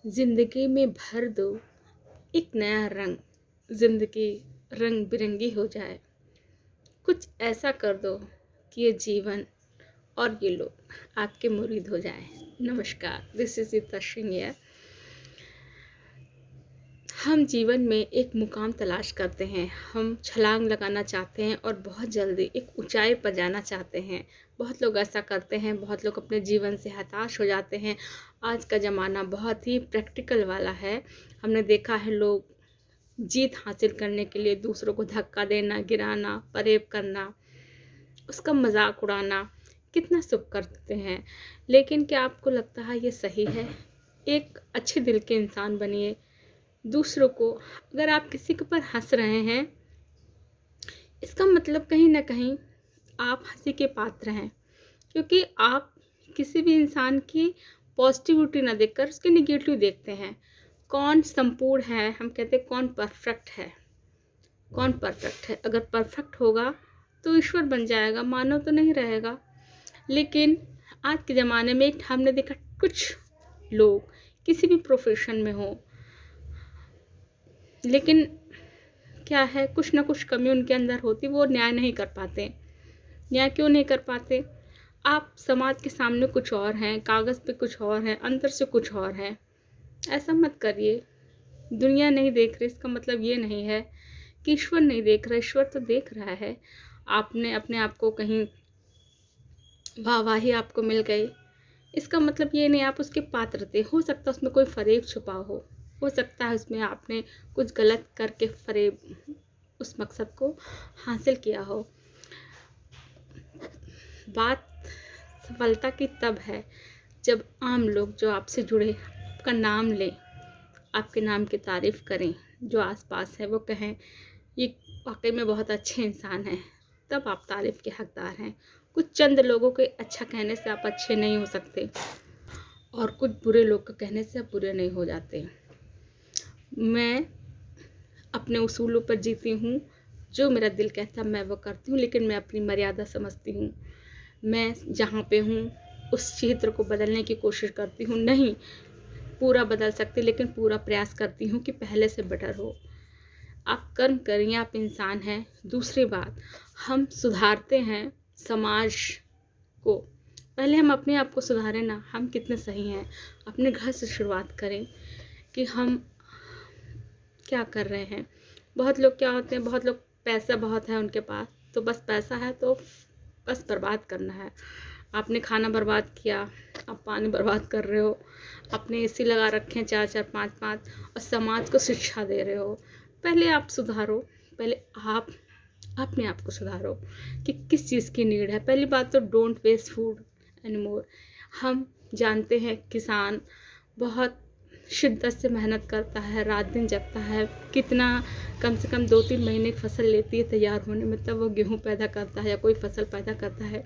जिंदगी में भर दो एक नया रंग। जिंदगी रंग बिरंगी हो जाए। कुछ ऐसा कर दो कि ये जीवन और ये लोग आपके मुरीद हो जाए। नमस्कार, दिस इज रीता सिंह। हम जीवन में एक मुकाम तलाश करते हैं। हम छलांग लगाना चाहते हैं और बहुत जल्दी एक ऊंचाई पर जाना चाहते हैं। बहुत लोग ऐसा करते हैं, बहुत लोग अपने जीवन से हताश हो जाते हैं। आज का ज़माना बहुत ही प्रैक्टिकल वाला है। हमने देखा है लोग जीत हासिल करने के लिए दूसरों को धक्का देना, गिराना, फरेब करना, उसका मजाक उड़ाना कितना शुभ करते हैं। लेकिन क्या आपको लगता है ये सही है? एक अच्छे दिल के इंसान बनिए। दूसरों को, अगर आप किसी के ऊपर हंस रहे हैं, इसका मतलब कहीं ना कहीं आप हंसी के पात्र हैं, क्योंकि आप किसी भी इंसान की पॉजिटिविटी ना देखकर उसके निगेटिव देखते हैं। कौन संपूर्ण है, हम कहते हैं कौन परफेक्ट है। कौन परफेक्ट है? अगर परफेक्ट होगा तो ईश्वर बन जाएगा, मानव तो नहीं रहेगा। लेकिन आज के ज़माने में हमने देखा कुछ लोग किसी भी प्रोफेशन में हो, लेकिन क्या है, कुछ ना कुछ कमी उनके अंदर होती, वो न्याय नहीं कर पाते। न्याय क्यों नहीं कर पाते? आप समाज के सामने कुछ और हैं, कागज़ पे कुछ और हैं, अंदर से कुछ और हैं। ऐसा मत करिए। दुनिया नहीं देख रही, इसका मतलब ये नहीं है कि ईश्वर नहीं देख रहा। ईश्वर तो देख रहा है। आपने अपने आप को कहीं वाहवाही आपको मिल गई, इसका मतलब ये नहीं आप उसके पात्र थे। हो सकता है उसमें कोई फरेब छुपा हो सकता है उसमें आपने कुछ गलत करके फरेब उस मकसद को हासिल किया हो। बात सफलता की तब है जब आम लोग जो आपसे जुड़े आपका नाम लें, आपके नाम की तारीफ़ करें। जो आसपास है वो कहें ये वाकई में बहुत अच्छे इंसान हैं, तब आप तारीफ़ के हकदार हैं। कुछ चंद लोगों के अच्छा कहने से आप अच्छे नहीं हो सकते, और कुछ बुरे लोग के कहने से आप बुरे नहीं हो जाते। मैं अपने उसूलों पर जीती हूँ। जो मेरा दिल कहता है मैं वो करती हूँ, लेकिन मैं अपनी मर्यादा समझती हूँ। मैं जहाँ पे हूँ उस क्षेत्र को बदलने की कोशिश करती हूँ। नहीं पूरा बदल सकती, लेकिन पूरा प्रयास करती हूँ कि पहले से बेटर हो। आप कर्म करिए, आप इंसान हैं। दूसरी बात, हम सुधारते हैं समाज को। पहले हम अपने आप को सुधारें ना, हम कितने सही हैं। अपने घर से शुरुआत करें कि हम क्या कर रहे हैं। बहुत लोग क्या होते हैं, बहुत लोग पैसा बहुत है उनके पास, तो बस पैसा है तो बस बर्बाद करना है। आपने खाना बर्बाद किया, आप पानी बर्बाद कर रहे हो, आपने एसी लगा रखे हैं 4-4 5-5 और समाज को शिक्षा दे रहे हो। पहले आप सुधारो। पहले आप अपने आप को सुधारो कि किस चीज़ की नीड है। पहली बात तो डोंट वेस्ट फूड एनीमोर। हम जानते हैं किसान बहुत शिद्दत से मेहनत करता है, रात दिन जगता है, कितना कम से कम 2-3 महीने की फसल लेती है तैयार होने में, तब वो गेहूँ पैदा करता है या कोई फसल पैदा करता है।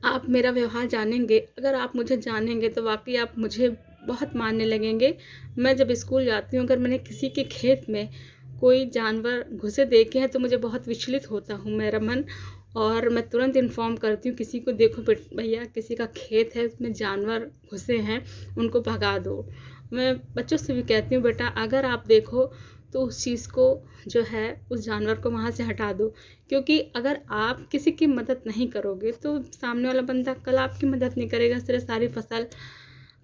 आप मेरा व्यवहार जानेंगे, अगर आप मुझे जानेंगे तो वाकई आप मुझे बहुत मानने लगेंगे। मैं जब स्कूल जाती हूँ, अगर मैंने किसी के खेत में कोई जानवर घुसे देखे हैं तो मुझे बहुत विचलित होता हूँ मेरा मन, और मैं तुरंत इन्फॉर्म करती हूँ किसी को, देखो भैया किसी का खेत है उसमें जानवर घुसे हैं, उनको भगा दो। मैं बच्चों से भी कहती हूँ बेटा अगर आप देखो तो उस चीज़ को जो है उस जानवर को वहाँ से हटा दो, क्योंकि अगर आप किसी की मदद नहीं करोगे तो सामने वाला बंदा कल आपकी मदद नहीं करेगा, इस तरह सारी फसल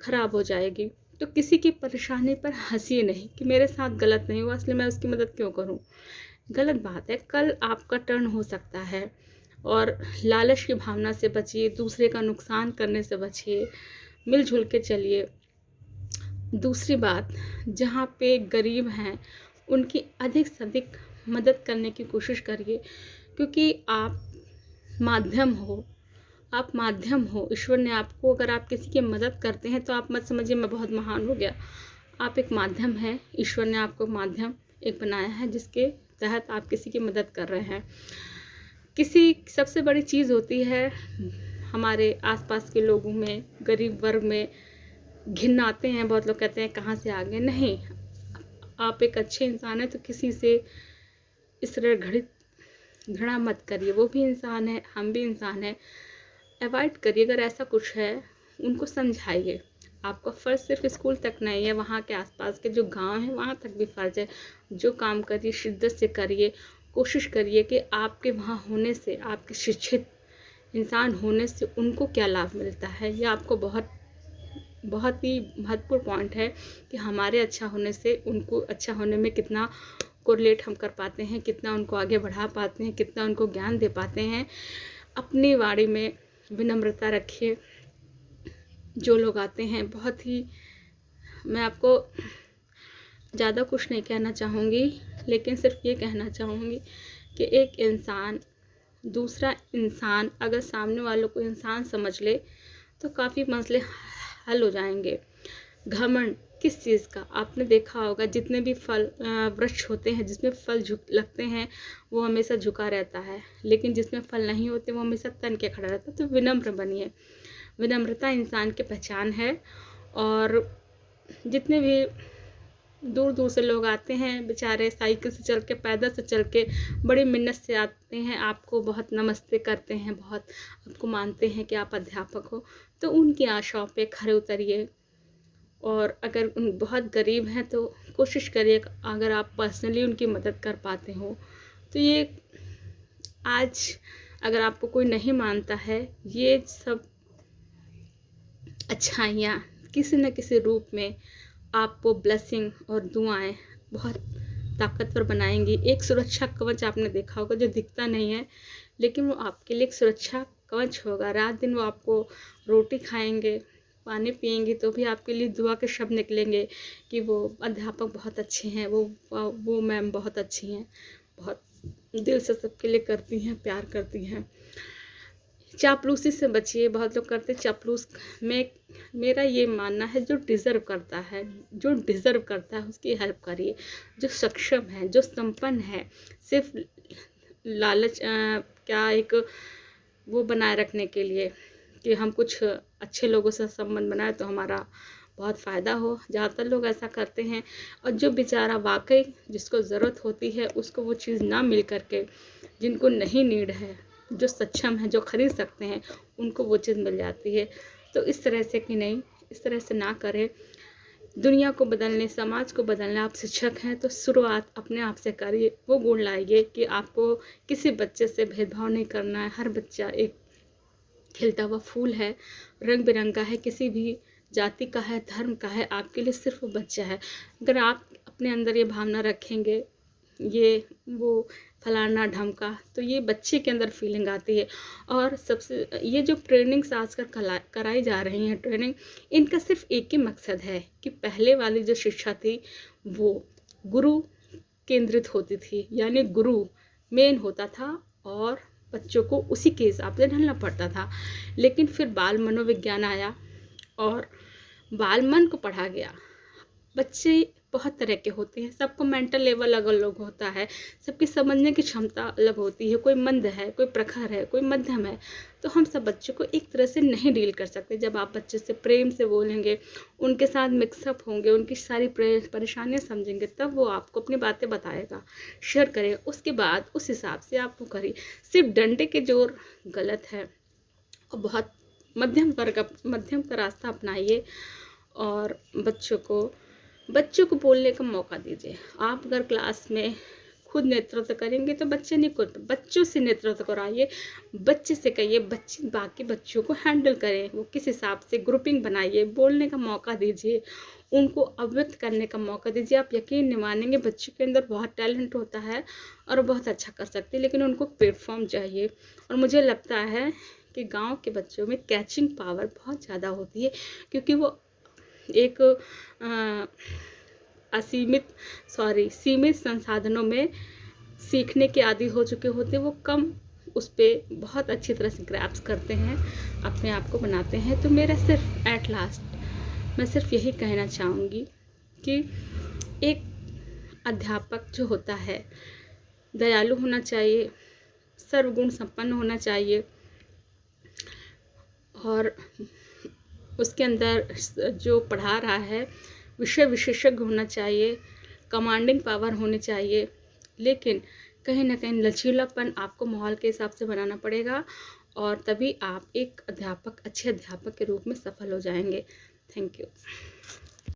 खराब हो जाएगी। तो किसी की परेशानी पर हंसिए नहीं कि मेरे साथ गलत नहीं हुआ इसलिए मैं उसकी मदद क्यों करूं। गलत बात है, कल आपका टर्न हो सकता है। और लालच की भावना से बचिए, दूसरे का नुकसान करने से बचिए, मिलजुल के चलिए। दूसरी बात, जहाँ पे गरीब हैं उनकी अधिक से अधिक मदद करने की कोशिश करिए, क्योंकि आप माध्यम हो। आप माध्यम हो, ईश्वर ने आपको, अगर आप किसी की मदद करते हैं तो आप मत समझिए मैं बहुत महान हो गया। आप एक माध्यम हैं, ईश्वर ने आपको माध्यम एक बनाया है जिसके तहत आप किसी की मदद कर रहे हैं। किसी सबसे बड़ी चीज़ होती है हमारे आसपास के लोगों में, गरीब वर्ग में घिन आते हैं। बहुत लोग कहते हैं कहाँ से आ गए। नहीं, आप एक अच्छे इंसान हैं तो किसी से इस तरह घृणा मत करिए। वो भी इंसान है, हम भी इंसान हैं। अवॉइड करिए। अगर ऐसा कुछ है उनको समझाइए। आपका फ़र्ज़ सिर्फ स्कूल तक नहीं है, वहाँ के आसपास के जो गांव हैं वहाँ तक भी फ़र्ज़ है। जो काम करिए शिद्दत से करिए, कोशिश करिए कि आपके वहाँ होने से, आपके शिक्षित इंसान होने से उनको क्या लाभ मिलता है। ये आपको बहुत बहुत ही महत्वपूर्ण पॉइंट है कि हमारे अच्छा होने से उनको अच्छा होने में कितना कोरिलेट हम कर पाते हैं, कितना उनको आगे बढ़ा पाते हैं, कितना उनको ज्ञान दे पाते हैं। अपनी वाणी में विनम्रता रखिए। जो लोग आते हैं बहुत ही, मैं आपको ज़्यादा कुछ नहीं कहना चाहूँगी, लेकिन सिर्फ ये कहना चाहूँगी कि एक इंसान दूसरा इंसान अगर सामने वालों को इंसान समझ ले तो काफ़ी मसले हल हो जाएंगे। घमंड किस चीज़ का, आपने देखा होगा जितने भी फल वृक्ष होते हैं जिसमें फल झुक लगते हैं वो हमेशा झुका रहता है, लेकिन जिसमें फल नहीं होते वो हमेशा तन के खड़ा रहता है। तो विनम्र बनिए, विनम्रता इंसान की पहचान है। और जितने भी दूर दूर से लोग आते हैं बेचारे, साइकिल से चल के, पैदल से चल के, बड़ी मिन्नत से आते हैं, आपको बहुत नमस्ते करते हैं, बहुत आपको मानते हैं कि आप अध्यापक हो, तो उनकी आशाओं पे खरे उतरिए। और अगर उन बहुत गरीब हैं तो कोशिश करिए अगर आप पर्सनली उनकी मदद कर पाते हो। तो ये आज अगर आपको कोई नहीं मानता है, ये सब अच्छाइयाँ किसी न किसी रूप में आपको ब्लेसिंग और दुआएं बहुत ताकतवर बनाएंगी। एक सुरक्षा कवच आपने देखा होगा जो दिखता नहीं है, लेकिन वो आपके लिए एक सुरक्षा कवच होगा। रात दिन वो आपको रोटी खाएंगे, पानी पिएंगे तो भी आपके लिए दुआ के शब्द निकलेंगे कि वो अध्यापक बहुत अच्छे हैं, वो मैम बहुत अच्छी हैं, बहुत दिल से सबके लिए करती हैं, प्यार करती हैं। चापलूसी से बचिए, बहुत लोग करते चापलूस में। मेरा ये मानना है जो डिज़र्व करता है, जो डिज़र्व करता है उसकी हेल्प करिए। जो सक्षम है, जो संपन्न है, सिर्फ लालच क्या एक वो बनाए रखने के लिए कि हम कुछ अच्छे लोगों से संबंध बनाए तो हमारा बहुत फ़ायदा हो, ज़्यादातर लोग ऐसा करते हैं। और जो बेचारा वाकई जिसको ज़रूरत होती है उसको वो चीज़ ना मिल करके, जिनको नहीं नीड है, जो सक्षम है, जो खरीद सकते हैं, उनको वो चीज़ मिल जाती है। तो इस तरह से कि नहीं, इस तरह से ना करें। दुनिया को बदलने, समाज को बदलने आप शिक्षक हैं तो शुरुआत अपने आप से करिए। वो गुण लाइए कि आपको किसी बच्चे से भेदभाव नहीं करना है। हर बच्चा एक खिलता हुआ फूल है, रंग बिरंगा है, किसी भी जाति का है, धर्म का है, आपके लिए सिर्फ वो बच्चा है। अगर आप अपने अंदर ये भावना रखेंगे, ये वो फलाना ढमका, तो ये बच्चे के अंदर फीलिंग आती है। और सबसे ये जो ट्रेनिंग्स आजकल कराई जा रही हैं ट्रेनिंग, इनका सिर्फ एक ही मकसद है कि पहले वाली जो शिक्षा थी वो गुरु केंद्रित होती थी, यानी गुरु मेन होता था और बच्चों को उसी के हिसाब से ढलना पड़ता था। लेकिन फिर बाल मनोविज्ञान आया और बाल मन को पढ़ा गया। बच्चे बहुत तरह के होते हैं, सबको मेंटल लेवल अलग अलग होता है, सबकी समझने की क्षमता अलग होती है, कोई मंद है, कोई प्रखर है, कोई मध्यम है। तो हम सब बच्चों को एक तरह से नहीं डील कर सकते। जब आप बच्चे से प्रेम से बोलेंगे, उनके साथ मिक्सअप होंगे, उनकी सारी परेशानियां समझेंगे, तब वो आपको अपनी बातें बताएगा, शेयर करेगा। उसके बाद उस हिसाब से आप वो करिए। सिर्फ डंडे के जोर गलत है और बहुत मध्यम का रास्ता अपनाइए। और बच्चों को बोलने का मौका दीजिए। आप अगर क्लास में खुद नेतृत्व करेंगे तो बच्चे नहीं, खुद बच्चों से नेतृत्व कराइए, बच्चे से कहिए, बच्चे बाकी बच्चों को हैंडल करें। वो किस हिसाब से ग्रुपिंग बनाइए, बोलने का मौका दीजिए, उनको अवगत करने का मौका दीजिए। आप यकीन नहीं मानेंगे, बच्चों के अंदर बहुत टैलेंट होता है और बहुत अच्छा कर सकते हैं, लेकिन उनको प्लेटफॉर्म चाहिए। और मुझे लगता है कि गाँव के बच्चों में कैचिंग पावर बहुत ज़्यादा होती है, क्योंकि वो एक सीमित संसाधनों में सीखने के आदी हो चुके होते, वो कम उस पर बहुत अच्छी तरह से ग्रैप्स करते हैं, अपने आप को बनाते हैं। तो मेरा सिर्फ एट लास्ट मैं सिर्फ यही कहना चाहूँगी कि एक अध्यापक जो होता है दयालु होना चाहिए, सर्वगुण संपन्न होना चाहिए, और उसके अंदर जो पढ़ा रहा है विषय विशेषज्ञ होना चाहिए, कमांडिंग पावर होनी चाहिए। लेकिन कहीं ना कहीं लचीलापन आपको माहौल के हिसाब से बनाना पड़ेगा, और तभी आप एक अच्छे अध्यापक के रूप में सफल हो जाएंगे। Thank you.